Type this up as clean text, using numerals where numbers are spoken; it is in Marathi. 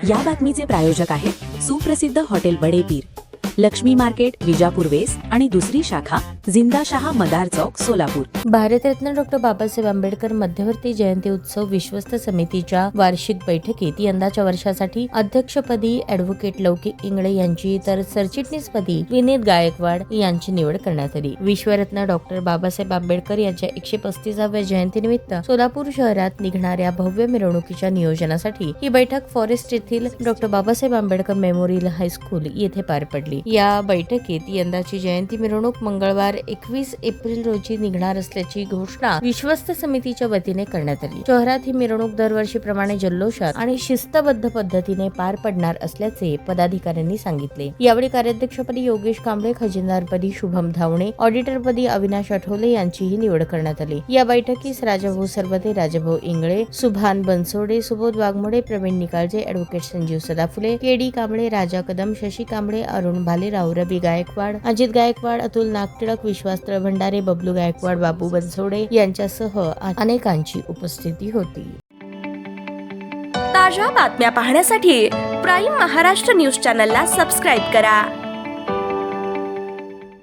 या बातमीचे प्रायोजक आहेत सुप्रसिद्ध hotel Badepir, Laxmi market, Vijapur west आणि दुसरी शाखा जिंदाशहा मदार चौक, सोलापूर. भारतरत्न डॉ. बाबासाहेब आंबेडकर मध्यवर्ती जयंती उत्सव विश्वस्त समितीच्या वार्षिक बैठकीत यंदाच्या वर्षासाठी अध्यक्षपदी ॲडव्होकेट लौकिक इंगळे यांची तर सरचिटणीसपदी विनीत गायकवाड यांची निवड करण्यात आली. विश्वरत्न डॉ. बाबासाहेब आंबेडकर यांच्या 135व्या जयंतीनिमित्त सोलापूर शहरात निघणाऱ्या भव्य मिरवणुकीच्या नियोजनासाठी ही बैठक फॉरेस्ट येथील डॉ. बाबासाहेब आंबेडकर मेमोरियल हायस्कूल येथे पार पडली. या बैठकीत यंदाची जयंती मिरवणूक मंगळवार 21 एप्रिल रोजी निघणार असल्याची घोषणा विश्वस्त समितीच्या वतीने करण्यात आली. शहरात ही मिरवणूक दरवर्षीप्रमाणे जल्लोषात आणि शिस्तबद्ध पद्धतीने पार पडणार असल्याचे पदाधिकाऱ्यांनी सांगितले. यावेळी कार्याध्यक्षपदी योगेश कांबळे, खजिनदारपदी शुभम धावणे, ऑडिटरपदी अविनाश आठवले यांचीही निवड करण्यात आली. या बैठकीस राजाभाऊ सरवते, राजाभाऊ इंगळे, सुभान बनसोडे, सुबोध वाघमोडे, प्रवीण निकाळजे, ॲडव्होकेट संजीव सदाफुले, के.डी. कांबळे, राजा कदम, शशी कांबळे, अरुण भालेराव, रवी गायकवाड, अजित गायकवाड, अतुल नागटिळक, विश्वास भंडारे, बबलू गायकवाड, बाबू बनसोडे यांच्यासह अनेकांची उपस्थिती होती. ताज्या बातम्या पाहण्यासाठी प्राईम महाराष्ट्र न्यूज चॅनलला सबस्क्राईब करा.